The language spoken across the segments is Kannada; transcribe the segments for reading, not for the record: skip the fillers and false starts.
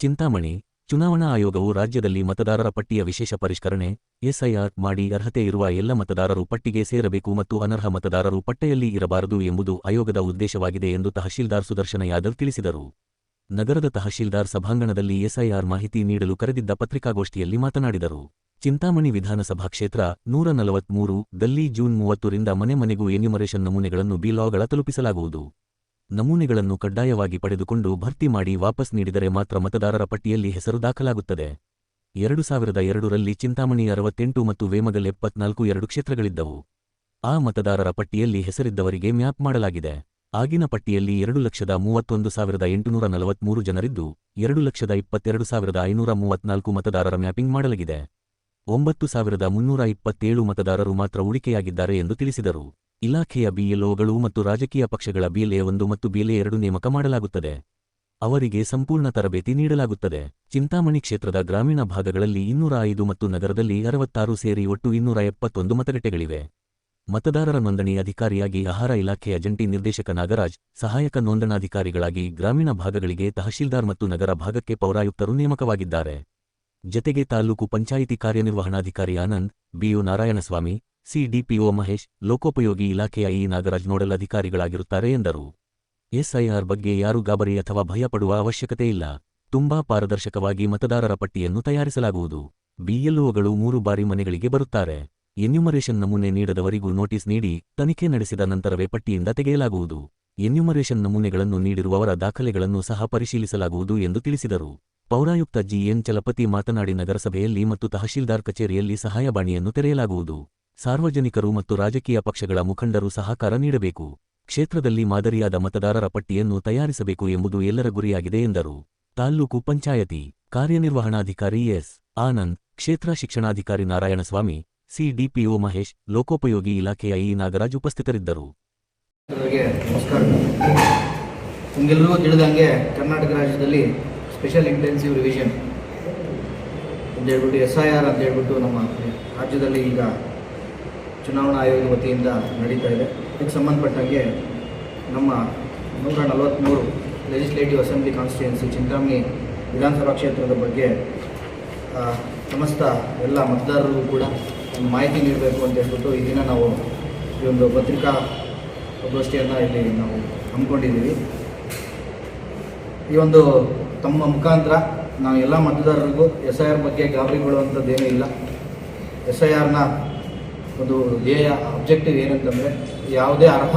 ಚಿಂತಾಮಣಿ ಚುನಾವಣಾ ಆಯೋಗವು ರಾಜ್ಯದಲ್ಲಿ ಮತದಾರರ ಪಟ್ಟಿಯ ವಿಶೇಷ ಪರಿಷ್ಕರಣೆ ಎಸ್ಐಆರ್ ಮಾಡಿ ಅರ್ಹತೆ ಇರುವ ಎಲ್ಲ ಮತದಾರರು ಪಟ್ಟಿಗೆ ಸೇರಬೇಕು ಮತ್ತು ಅನರ್ಹ ಮತದಾರರು ಪಟ್ಟಿಯಲ್ಲಿ ಇರಬಾರದು ಎಂಬುದು ಆಯೋಗದ ಉದ್ದೇಶವಾಗಿದೆ ಎಂದು ತಹಶೀಲ್ದಾರ್ ಸುದರ್ಶನ ಯಾದವ್ ತಿಳಿಸಿದರು. ನಗರದ ತಹಶೀಲ್ದಾರ್ ಸಭಾಂಗಣದಲ್ಲಿ ಎಸ್ಐಆರ್ ಮಾಹಿತಿ ನೀಡಲು ಕರೆದಿದ್ದ ಪತ್ರಿಕಾಗೋಷ್ಠಿಯಲ್ಲಿ ಮಾತನಾಡಿದರು. ಚಿಂತಾಮಣಿ ವಿಧಾನಸಭಾ ಕ್ಷೇತ್ರ 143 ದಲ್ಲಿ ಜೂನ್ 30ರಿಂದ ಮನೆ ಮನೆಗೂ ಎನ್ಯುಮರೇಷನ್ ನಮೂನೆಗಳನ್ನು ಬಿಎಲ್ಒಗಳ ತಲುಪಿಸಲಾಗುವುದು. ನಮೂನೆಗಳನ್ನು ಕಡ್ಡಾಯವಾಗಿ ಪಡೆದುಕೊಂಡು ಭರ್ತಿ ಮಾಡಿ ವಾಪಸ್ ನೀಡಿದರೆ ಮಾತ್ರ ಮತದಾರರ ಪಟ್ಟಿಯಲ್ಲಿ ಹೆಸರು ದಾಖಲಾಗುತ್ತದೆ. 2002ರಲ್ಲಿ ಚಿಂತಾಮಣಿ 68 ಮತ್ತು ವೇಮಗಲ್ 74 2 ಕ್ಷೇತ್ರಗಳಿದ್ದವು. ಆ ಮತದಾರರ ಪಟ್ಟಿಯಲ್ಲಿ ಹೆಸರಿದ್ದವರಿಗೆ ಮ್ಯಾಪ್ ಮಾಡಲಾಗಿದೆ. ಆಗಿನ ಪಟ್ಟಿಯಲ್ಲಿ 2,31,843 ಜನರಿದ್ದು 2,22,534 ಮತದಾರರ ಮ್ಯಾಪಿಂಗ್ ಮಾಡಲಾಗಿದೆ. 9,327 ಮತದಾರರು ಮಾತ್ರ ಉಳಿಕೆಯಾಗಿದ್ದಾರೆ ಎಂದು ತಿಳಿಸಿದರು. ಇಲಾಖೆಯ ಬಿಎಲ್ಒಗಳು ಮತ್ತು ರಾಜಕೀಯ ಪಕ್ಷಗಳ BLA1 ಮತ್ತು BLA2 ನೇಮಕ ಮಾಡಲಾಗುತ್ತದೆ. ಅವರಿಗೆ ಸಂಪೂರ್ಣ ತರಬೇತಿ ನೀಡಲಾಗುತ್ತದೆ. ಚಿಂತಾಮಣಿ ಕ್ಷೇತ್ರದ ಗ್ರಾಮೀಣ ಭಾಗಗಳಲ್ಲಿ 205 ಮತ್ತು ನಗರದಲ್ಲಿ 66 ಸೇರಿ ಒಟ್ಟು 271 ಮತಗಟ್ಟೆಗಳಿವೆ. ಮತದಾರರ ನೋಂದಣಿ ಅಧಿಕಾರಿಯಾಗಿ ಆಹಾರ ಇಲಾಖೆಯ ಜಂಟಿ ನಿರ್ದೇಶಕ ನಾಗರಾಜ್, ಸಹಾಯಕ ನೋಂದಣಾಧಿಕಾರಿಗಳಾಗಿ ಗ್ರಾಮೀಣ ಭಾಗಗಳಿಗೆ ತಹಶೀಲ್ದಾರ್ ಮತ್ತು ನಗರ ಭಾಗಕ್ಕೆ ಪೌರಾಯುಕ್ತರು ನೇಮಕವಾಗಿದ್ದಾರೆ. ಜತೆಗೆ ತಾಲೂಕು ಪಂಚಾಯಿತಿ ಕಾರ್ಯನಿರ್ವಹಣಾಧಿಕಾರಿ ಆನಂದ್, BO ನಾರಾಯಣಸ್ವಾಮಿ, CDPO ಮಹೇಶ್, ಲೋಕೋಪಯೋಗಿ ಇಲಾಖೆಯ ನಾಗರಾಜ್ ನೋಡಲ್ ಅಧಿಕಾರಿಗಳಾಗಿರುತ್ತಾರೆ ಎಂದರು. ಎಸ್ಐಆರ್ ಬಗ್ಗೆ ಯಾರೂ ಗಾಬರಿ ಅಥವಾ ಭಯಪಡುವ ಅವಶ್ಯಕತೆ ಇಲ್ಲ. ತುಂಬಾ ಪಾರದರ್ಶಕವಾಗಿ ಮತದಾರರ ಪಟ್ಟಿಯನ್ನು ತಯಾರಿಸಲಾಗುವುದು. BLOಗಳು 3 ಬಾರಿ ಮನೆಗಳಿಗೆ ಬರುತ್ತಾರೆ. ಎನ್ಯುಮರೇಷನ್ ನಮೂನೆ ನೀಡದವರಿಗೂ ನೋಟಿಸ್ ನೀಡಿ ತನಿಖೆ ನಡೆಸಿದ ನಂತರವೇ ಪಟ್ಟಿಯಿಂದ ತೆಗೆಯಲಾಗುವುದು. ಎನ್ಯುಮರೇಷನ್ ನಮೂನೆಗಳನ್ನು ನೀಡಿರುವವರ ದಾಖಲೆಗಳನ್ನು ಸಹ ಪರಿಶೀಲಿಸಲಾಗುವುದು ಎಂದು ತಿಳಿಸಿದರು. ಪೌರಾಯುಕ್ತ GN ಚಲಪತಿ ಮಾತನಾಡಿ, ನಗರಸಭೆಯಲ್ಲಿ ಮತ್ತು ತಹಶೀಲ್ದಾರ್ ಕಚೇರಿಯಲ್ಲಿ ಸಹಾಯವಾಣಿಯನ್ನು ತೆರೆಯಲಾಗುವುದು. ಸಾರ್ವಜನಿಕರು ಮತ್ತು ರಾಜಕೀಯ ಪಕ್ಷಗಳ ಮುಖಂಡರು ಸಹಕಾರ ನೀಡಬೇಕು. ಕ್ಷೇತ್ರದಲ್ಲಿ ಮಾದರಿಯಾದ ಮತದಾರರ ಪಟ್ಟಿಯನ್ನು ತಯಾರಿಸಬೇಕು ಎಂಬುದು ಎಲ್ಲರ ಗುರಿಯಾಗಿದೆ ಎಂದರು. ತಾಲ್ಲೂಕು ಪಂಚಾಯತಿ ಕಾರ್ಯನಿರ್ವಹಣಾಧಿಕಾರಿ ಎಸ್. ಆನಂದ್, ಕ್ಷೇತ್ರ ಶಿಕ್ಷಣಾಧಿಕಾರಿ ನಾರಾಯಣಸ್ವಾಮಿ, CDPO ಮಹೇಶ್, ಲೋಕೋಪಯೋಗಿ ಇಲಾಖೆಯ ನಾಗರಾಜ್ ಉಪಸ್ಥಿತರಿದ್ದರು. ನಮಸ್ಕಾರ. ನಿಮಗೆಲ್ಲರಿಗೂ ತಿಳಿದಂಗೆ ಕರ್ನಾಟಕ ರಾಜ್ಯದಲ್ಲಿ ಸ್ಪೆಷಲ್ ಇಂಟೆನ್ಸಿವ್ ರಿವಿಷನ್ ಅಂತ ಹೇಳ್ಬಿಟ್ಟು SIR ಅಂತ ಹೇಳ್ಬಿಟ್ಟು ನಮ್ಮ ರಾಜ್ಯದಲ್ಲಿ ಈಗ ಚುನಾವಣಾ ಆಯೋಗದ ವತಿಯಿಂದ ನಡೀತಾ ಇದೆ. ಇದಕ್ಕೆ ಸಂಬಂಧಪಟ್ಟಂಗೆ ನಮ್ಮ 143 ಲೆಜಿಸ್ಲೇಟಿವ್ ಅಸೆಂಬ್ಲಿ ಕಾನ್ಸ್ಟಿಟ್ಯೂನ್ಸಿ ಚಿಂತಾಮಣಿ ವಿಧಾನಸಭಾ ಕ್ಷೇತ್ರದ ಬಗ್ಗೆ ಸಮಸ್ತ ಎಲ್ಲ ಮತದಾರರಿಗೂ ಕೂಡ ಒಂದು ಮಾಹಿತಿ ನೀಡಬೇಕು ಅಂತ ಹೇಳ್ಬಿಟ್ಟು ಈ ದಿನ ನಾವು ಈ ಒಂದು ಪತ್ರಿಕಾ ಗೋಷ್ಠಿಯನ್ನು ಇಲ್ಲಿ ನಾವು ಹಮ್ಮಿಕೊಂಡಿದ್ದೀವಿ. ಈ ಒಂದು ತಮ್ಮ ಮುಖಾಂತರ ನಾವು ಎಲ್ಲ ಮತದಾರರಿಗೂ SIR ಬಗ್ಗೆ ಗಾಬರಿಗೊಳ್ಳುವಂಥದ್ದೇನೂ ಇಲ್ಲ. SIRನ ಒಂದು ಧ್ಯೇಯ ಅಬ್ಜೆಕ್ಟಿವ್ ಏನಂತಂದರೆ, ಯಾವುದೇ ಅರ್ಹ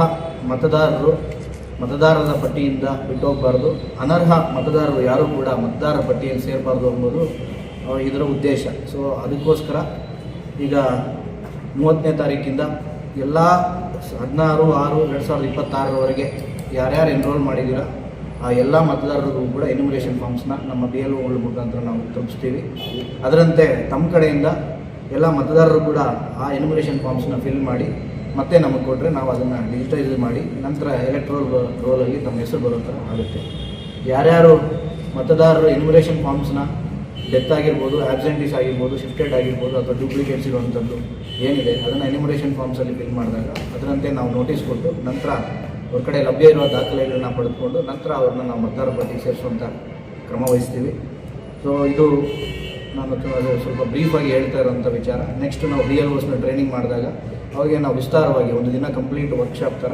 ಮತದಾರರ ಪಟ್ಟಿಯಿಂದ ಬಿಟ್ಟು ಹೋಗಬಾರ್ದು, ಅನರ್ಹ ಮತದಾರರು ಯಾರೂ ಕೂಡ ಮತದಾರರ ಪಟ್ಟಿಯಲ್ಲಿ ಸೇರಬಾರ್ದು ಎಂಬುದು ಇದರ ಉದ್ದೇಶ. ಸೊ ಅದಕ್ಕೋಸ್ಕರ ಈಗ 30ನೇ ತಾರೀಕಿಂದ ಎಲ್ಲ 16/6/2026 ಯಾರ್ಯಾರು ಎನ್ರೋಲ್ ಮಾಡಿದ್ದೀರ ಆ ಎಲ್ಲ ಮತದಾರರಿಗೂ ಕೂಡ ಎನ್ಯುಮರೇಷನ್ ಫಾರ್ಮ್ಸ್ನ ನಮ್ಮ BLOಗಳ ಮುಖಾಂತರ ನಾವು ತಲುಪಿಸ್ತೀವಿ. ಅದರಂತೆ ತಮ್ಮ ಕಡೆಯಿಂದ ಎಲ್ಲ ಮತದಾರರು ಕೂಡ ಆ ಎನ್ಯುಮರೇಷನ್ ಫಾರ್ಮ್ಸ್ನ ಫಿಲ್ ಮಾಡಿ ಮತ್ತೆ ನಮಗೆ ಕೊಟ್ಟರೆ ನಾವು ಅದನ್ನು ಡಿಜಿಟೈಸ್ ಮಾಡಿ ನಂತರ ಎಲೆಕ್ಟ್ರೋಲ್ ರೋಲಲ್ಲಿ ತಮ್ಮ ಹೆಸರು ಬರೋ ಥರ ಆಗುತ್ತೆ. ಯಾರ್ಯಾರು ಮತದಾರರು ಎನ್ಯುಮರೇಷನ್ ಫಾರ್ಮ್ಸ್ನ ಡೆತ್ ಆಗಿರ್ಬೋದು, ಆಬ್ಸೆಂಟೀಸ್ ಆಗಿರ್ಬೋದು, ಶಿಫ್ಟೆಡ್ ಆಗಿರ್ಬೋದು ಅಥವಾ ಡೂಪ್ಲಿಕೇಟ್ಸ್ ಇರುವಂಥದ್ದು ಏನಿದೆ ಅದನ್ನು ಎನ್ಯುಮರೇಷನ್ ಫಾರ್ಮ್ಸಲ್ಲಿ ಫಿಲ್ ಮಾಡಿದಾಗ ಅದರಂತೆ ನಾವು ನೋಟಿಸ್ ಕೊಟ್ಟು ನಂತರ ಅವ್ರ ಕಡೆ ಲಭ್ಯ ಇರುವ ದಾಖಲೆಗಳನ್ನ ಪಡೆದುಕೊಂಡು ನಂತರ ಅವ್ರನ್ನ ನಾವು ಮತದಾರರ ಪಟ್ಟಿಗೆ ಸೇರಿಸುವಂಥ ಕ್ರಮ ವಹಿಸ್ತೀವಿ. ಸೊ ಇದು ನಾನು ಸ್ವಲ್ಪ ಬ್ರೀಫಾಗಿ ಹೇಳ್ತಾ ಇರೋಂಥ ವಿಚಾರ. ನೆಕ್ಸ್ಟ್ ನಾವು BLOಸ್ನ ಟ್ರೈನಿಂಗ್ ಮಾಡಿದಾಗ ಅವ್ರಿಗೆ ನಾವು ವಿಸ್ತಾರವಾಗಿ ಒಂದು ದಿನ ಕಂಪ್ಲೀಟ್ ವರ್ಕ್ಶಾಪ್ ಥರ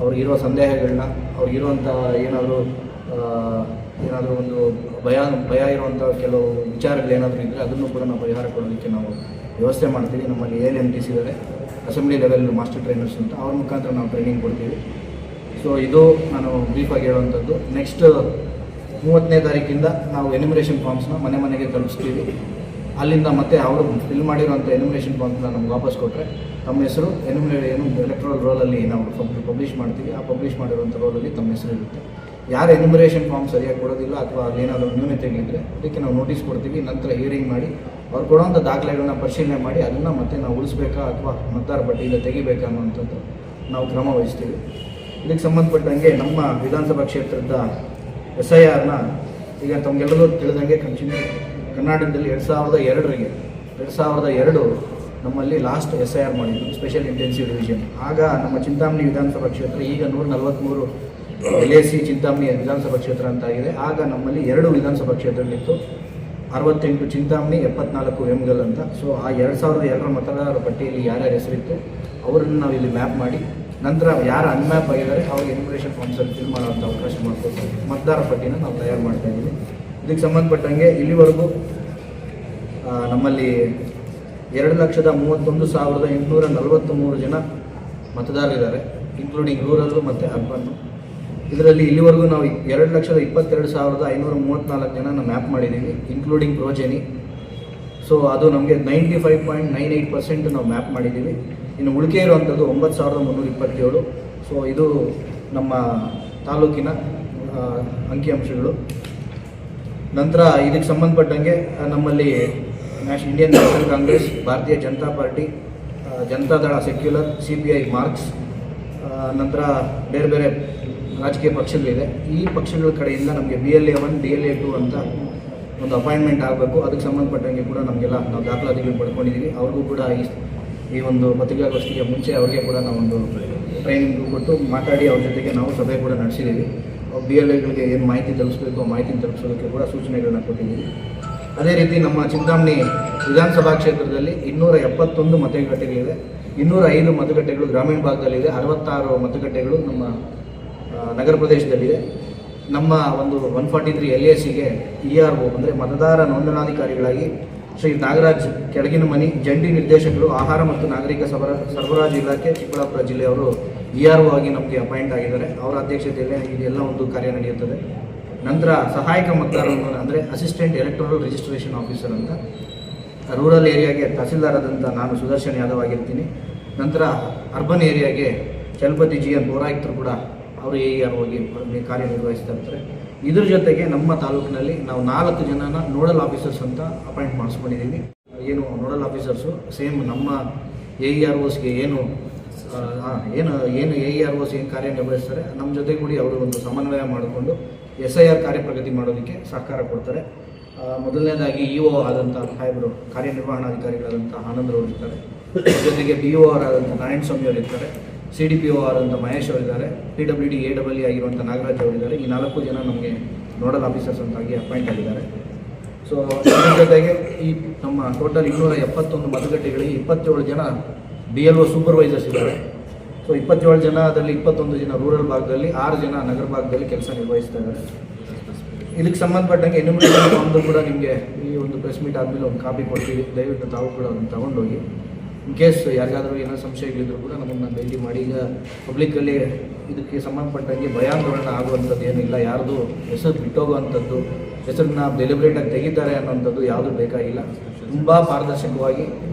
ಅವ್ರಿಗಿರೋ ಸಂದೇಹಗಳನ್ನ, ಅವ್ರಿಗಿರುವಂಥ ಏನಾದರೂ ಒಂದು ಭಯ ಇರುವಂಥ ಕೆಲವು ವಿಚಾರಗಳೇನಾದರೂ ಇದ್ದರೆ ಅದನ್ನು ಕೂಡ ನಾವು ಪರಿಹಾರ ಕೊಡೋದಕ್ಕೆ ನಾವು ವ್ಯವಸ್ಥೆ ಮಾಡ್ತೀವಿ. ನಮ್ಮಲ್ಲಿ ALMTs ಇದ್ದಾರೆ, ಅಸೆಂಬ್ಲಿ ಲೆವೆಲ್ ಮಾಸ್ಟರ್ ಟ್ರೈನರ್ಸ್ ಅಂತ, ಅವ್ರ ಮುಖಾಂತರ ನಾವು ಟ್ರೈನಿಂಗ್ ಕೊಡ್ತೀವಿ. ಸೊ ಇದು ನಾನು ಬ್ರೀಫಾಗಿ ಹೇಳುವಂಥದ್ದು. ನೆಕ್ಸ್ಟ್ 30ನೇ ತಾರೀಕಿಂದ ನಾವು ಎನ್ಯುಮರೇಷನ್ ಫಾರ್ಮ್ಸ್ನ ಮನೆ ಮನೆಗೆ ತಲುಪಿಸ್ತೀವಿ. ಅಲ್ಲಿಂದ ಮತ್ತೆ ಅವರು ಫಿಲ್ ಮಾಡಿರೋಂಥ ಎನ್ಯುಮರೇಷನ್ ಫಾರ್ಮ್ಸ್ನ ನಮ್ಗೆ ವಾಪಸ್ ಕೊಟ್ಟರೆ ತಮ್ಮ ಹೆಸರು ಎಲೆಕ್ಟ್ರೋಲ್ ರೋಲಲ್ಲಿ ನಾವು ಪಬ್ಲಿಷ್ ಮಾಡ್ತೀವಿ. ಆ ಪಬ್ಲಿಷ್ ಮಾಡಿರೋಂಥ ರೋಲಲ್ಲಿ ತಮ್ಮ ಹೆಸರು ಇರುತ್ತೆ. ಯಾರು ಎನ್ಯುಮರೇಷನ್ ಫಾರ್ಮ್ ಸರಿಯಾಗಿ ಕೊಡೋದಿಲ್ಲ ಅಥವಾ ಅಲ್ಲೇನಾದರೂ ನ್ಯೂನತೆಗಳಿದ್ದರೆ ಅದಕ್ಕೆ ನಾವು ನೋಟಿಸ್ ಕೊಡ್ತೀವಿ. ನಂತರ ಹಿಯರಿಂಗ್ ಮಾಡಿ ಅವ್ರು ಕೊಡೋಂಥ ದಾಖಲೆಗಳನ್ನ ಪರಿಶೀಲನೆ ಮಾಡಿ ಅದನ್ನು ಮತ್ತೆ ನಾವು ಉಳಿಸ್ಬೇಕಾ ಅಥವಾ ಮತದಾರ ಪಟ್ಟಿಯಿಂದ ತೆಗಿಬೇಕಾ ಅನ್ನೋಂಥದ್ದು ನಾವು ಕ್ರಮ ವಹಿಸ್ತೀವಿ. ಇದಕ್ಕೆ ಸಂಬಂಧಪಟ್ಟಂಗೆ ನಮ್ಮ ವಿಧಾನಸಭಾ ಕ್ಷೇತ್ರದ SIRನ ಈಗ ತಮಗೆಲ್ಲರೂ ತಿಳಿದಂಗೆ ಕರ್ನಾಟಕದಲ್ಲಿ 2002 ನಮ್ಮಲ್ಲಿ ಲಾಸ್ಟ್ SIR ಮಾಡಿದ್ದು ಸ್ಪೆಷಲ್ ಇಂಟೆನ್ಸಿವ್ ರಿವಿಷನ್. ಆಗ ನಮ್ಮ ಚಿಂತಾಮಣಿ ವಿಧಾನಸಭಾ ಕ್ಷೇತ್ರ ಈಗ 143 LAC ಚಿಂತಾಮಣಿ ವಿಧಾನಸಭಾ ಕ್ಷೇತ್ರ ಅಂತ ಆಗಿದೆ. ಆಗ ನಮ್ಮಲ್ಲಿ 2 ವಿಧಾನಸಭಾ ಕ್ಷೇತ್ರಗಳಿತ್ತು, 68 ಚಿಂತಾಮಣಿ, 74 ವೇಮಗಲ್ ಅಂತ. ಸೊ ಆ 2002 ಮತದಾರರ ಪಟ್ಟಿಯಲ್ಲಿ ಯಾರ್ಯಾರ ಹೆಸರಿತ್ತು ಅವರನ್ನು ನಾವು ಇಲ್ಲಿ ಮ್ಯಾಪ್ ಮಾಡಿ, ನಂತರ ಯಾರು ಅನ್ಮ್ಯಾಪ್ ಆಗಿದ್ದಾರೆ ಅವ್ರಿಗೆ ಎನ್ಯುಮರೇಷನ್ ಫಾರ್ಮ್ಸಲ್ಲಿ ಫಿಲ್ ಮಾಡೋಂಥ ಅವಕಾಶ ಮಾಡಿಕೊಟ್ಟು ಮತದಾರರ ಪಟ್ಟಿನ ನಾವು ತಯಾರು ಮಾಡ್ತಾ ಇದ್ದೀವಿ. ಇದಕ್ಕೆ ಸಂಬಂಧಪಟ್ಟಂಗೆ ಇಲ್ಲಿವರೆಗೂ ನಮ್ಮಲ್ಲಿ 2,31,843 ಜನ ಮತದಾರರಿದ್ದಾರೆ, ಇನ್ಕ್ಲೂಡಿಂಗ್ ರೂರಲ್ಲು ಮತ್ತು ಅರ್ಬನ್ನು. ಇದರಲ್ಲಿ ಇಲ್ಲಿವರೆಗೂ ನಾವು 2,22,534 ಜನನ ಮ್ಯಾಪ್ ಮಾಡಿದ್ದೀವಿ, ಇನ್ಕ್ಲೂಡಿಂಗ್ ಪ್ರೋಜೆನಿ. ಸೊ ಅದು ನಮಗೆ 95.98% ನಾವು ಮ್ಯಾಪ್ ಮಾಡಿದ್ದೀವಿ. ಇನ್ನು ಉಳಿಕೆ ಇರುವಂಥದ್ದು 9,327. ಸೊ ಇದು ನಮ್ಮ ತಾಲೂಕಿನ ಅಂಕಿಅಂಶಗಳು. ನಂತರ ಇದಕ್ಕೆ ಸಂಬಂಧಪಟ್ಟಂಗೆ ನಮ್ಮಲ್ಲಿ ಇಂಡಿಯನ್ ನ್ಯಾಷನಲ್ ಕಾಂಗ್ರೆಸ್, ಭಾರತೀಯ Janata party, Janata Dal secular, CPI marks, ನಂತರ ಬೇರೆ ಬೇರೆ ರಾಜಕೀಯ ಪಕ್ಷಗಳಿದೆ. ಈ ಪಕ್ಷಗಳ ಕಡೆಯಿಂದ ನಮಗೆ BLA 1 DLA 2 ಅಂತ ಒಂದು ಅಪಾಯಿಂಟ್ಮೆಂಟ್ ಆಗಬೇಕು. ಅದಕ್ಕೆ ಸಂಬಂಧಪಟ್ಟಂಗೆ ಕೂಡ ನಮಗೆಲ್ಲ ನಾವು ದಾಖಲಾತಿಗಳು ಪಡ್ಕೊಂಡಿದ್ದೀವಿ. ಅವ್ರಿಗೂ ಕೂಡ ಈ ಒಂದು ಪತ್ರಿಕಾಗೋಷ್ಠಿಗೆ ಮುಂಚೆ ಅವ್ರಿಗೆ ಕೂಡ ನಾವೊಂದು ಟ್ರೈನಿಂಗ್ ಕೊಟ್ಟು ಮಾತಾಡಿ ಅವ್ರ ಜೊತೆಗೆ ನಾವು ಸಭೆ ಕೂಡ ನಡೆಸಿದ್ದೀವಿ. BLAಗಳಿಗೆ ಏನು ಮಾಹಿತಿ ತಲುಪಿಸಬೇಕು ಆ ಮಾಹಿತಿ ತಲುಪಿಸೋದಕ್ಕೆ ಕೂಡ ಸೂಚನೆಗಳನ್ನ ಕೊಟ್ಟಿದ್ದೀವಿ. ಅದೇ ರೀತಿ ನಮ್ಮ ಚಿಂತಾಮಣಿ ವಿಧಾನಸಭಾ ಕ್ಷೇತ್ರದಲ್ಲಿ 271 ಮತಗಟ್ಟೆಗಳಿದೆ, 205 ಮತಗಟ್ಟೆಗಳು ಗ್ರಾಮೀಣ ಭಾಗದಲ್ಲಿದೆ, 66 ಮತಗಟ್ಟೆಗಳು ನಮ್ಮ ನಗರ ಪ್ರದೇಶದಲ್ಲಿದೆ. ನಮ್ಮ ಒಂದು 143 LACಗೆ ERO ಅಂದರೆ ಮತದಾರ ನೋಂದಣಾಧಿಕಾರಿಗಳಾಗಿ ಶ್ರೀ ನಾಗರಾಜ್ ಕೆಳಗಿನಮನಿ, ಜಂಟಿ ನಿರ್ದೇಶಕರು ಆಹಾರ ಮತ್ತು ನಾಗರಿಕ ಸರಬರಾಜು ಇಲಾಖೆ ಚಿಕ್ಕಬಳ್ಳಾಪುರ ಜಿಲ್ಲೆಯವರು ERO ಆಗಿ ನಮಗೆ ಅಪಾಯಿಂಟ್ ಆಗಿದ್ದಾರೆ. ಅವರ ಅಧ್ಯಕ್ಷತೆಯಲ್ಲಿ ಇದೆಲ್ಲ ಒಂದು ಕಾರ್ಯ ನಡೆಯುತ್ತದೆ. ನಂತರ ಸಹಾಯಕ ಮತದಾರರು ಅಂದರೆ ಅಸಿಸ್ಟೆಂಟ್ ಎಲೆಕ್ಟೋರಲ್ ರಿಜಿಸ್ಟ್ರೇಷನ್ ಆಫೀಸರ್ ಅಂತ ರೂರಲ್ ಏರಿಯಾಗೆ ತಹಸೀಲ್ದಾರ್ ಆದಂಥ ನಾನು ಸುದರ್ಶನ್ ಯಾದವ್ ಆಗಿರ್ತೀನಿ. ನಂತರ ಅರ್ಬನ್ ಏರಿಯಾಗೆ ಚಲಪತಿ GN ಪೌರಾಯುಕ್ತರು ಕೂಡ ಅವರು ERO ಆಗಿ ಕಾರ್ಯನಿರ್ವಹಿಸ್ತಾ ಇರ್ತಾರೆ. ಇದ್ರ ಜೊತೆಗೆ ನಮ್ಮ ತಾಲೂಕಿನಲ್ಲಿ ನಾವು 4 ಜನನ ನೋಡಲ್ ಆಫೀಸರ್ಸ್ ಅಂತ ಅಪಾಯಿಂಟ್ ಮಾಡಿಸ್ಕೊಂಡಿದ್ದೀವಿ. ಏನು ನೋಡಲ್ ಆಫೀಸರ್ಸು ಸೇಮ್ ನಮ್ಮ AEROಸ್ಗೆ ಏನು AEROಸ್ ಏನು ಕಾರ್ಯನಿರ್ವಹಿಸ್ತಾರೆ ನಮ್ಮ ಜೊತೆ ಕೂಡಿ ಅವರು ಒಂದು ಸಮನ್ವಯ ಮಾಡಿಕೊಂಡು SIR ಕಾರ್ಯಪ್ರಗತಿ ಮಾಡೋದಕ್ಕೆ ಸಹಕಾರ ಕೊಡ್ತಾರೆ. ಮೊದಲನೇದಾಗಿ EO ಆದಂಥ ಸಾಹೇಬರು ಕಾರ್ಯನಿರ್ವಹಣಾಧಿಕಾರಿಗಳಾದಂಥ ಆನಂದ್ರವರು ಇರ್ತಾರೆ, ಜೊತೆಗೆ BO ಆದಂಥ ನಾರಾಯಣ ಸ್ವಾಮಿ ಅವರು ಇರ್ತಾರೆ, CDPO ಆದಂಥ ಮಹೇಶ್ ಅವರಿದ್ದಾರೆ, PWD AEE ಆಗಿರುವಂಥ ನಾಗರಾಜ್ ಅವರಿದ್ದಾರೆ. ಈ 4 ಜನ ನಮಗೆ ನೋಡಲ್ ಆಫೀಸರ್ಸ್ ಅಂತಾಗಿ ಅಪಾಯಿಂಟ್ ಆಗಿದ್ದಾರೆ. ಸೊ ಇದರ ಜೊತೆಗೆ ಈ ನಮ್ಮ ಟೋಟಲ್ 271 ಮತಗಟ್ಟೆಗಳಿಗೆ 27 ಜನ BLO ಸೂಪರ್ವೈಸರ್ಸ್ ಇದ್ದಾರೆ. ಸೊ 27 ಜನದಲ್ಲಿ 21 ಜನ ರೂರಲ್ ಭಾಗದಲ್ಲಿ, 6 ಜನ ನಗರ ಭಾಗದಲ್ಲಿ ಕೆಲಸ ನಿರ್ವಹಿಸ್ತಾ ಇದ್ದಾರೆ. ಇದಕ್ಕೆ ಸಂಬಂಧಪಟ್ಟಂಗೆ ಎನ್ಯುಮರೇಷನ್ ಫಾರ್ಮ್ದು ಕೂಡ ನಿಮಗೆ ಈ ಒಂದು ಪ್ರೆಸ್ ಮೀಟ್ ಆದಮೇಲೆ ಒಂದು ಕಾಪಿ ಕೊಡ್ತೀವಿ. ದಯವಿಟ್ಟು ತಾವು ಕೂಡ ಅದನ್ನು ತಗೊಂಡೋಗಿ ಇನ್ ಕೇಸ್ ಯಾರಿಗಾದರೂ ಏನೋ ಸಂಶಯಗಳಿದ್ರು ಕೂಡ ನಮ್ಮನ್ನು ಭೇಟಿ ಮಾಡಿ. ಈಗ ಪಬ್ಲಿಕ್ಕಲ್ಲಿ ಇದಕ್ಕೆ ಸಂಬಂಧಪಟ್ಟಂಗೆ ಭಯಾಂದೋಲನ ಆಗುವಂಥದ್ದು ಏನಿಲ್ಲ, ಯಾರ್ದು ಹೆಸರು ಬಿಟ್ಟೋಗುವಂಥದ್ದು, ಹೆಸರನ್ನ ಡೆಲಿಬ್ರೇಟಾಗಿ ತೆಗಿತಾರೆ ಅನ್ನೋಂಥದ್ದು ಯಾವುದೂ ಬೇಕಾಗಿಲ್ಲ. ತುಂಬ ಪಾರದರ್ಶಕವಾಗಿ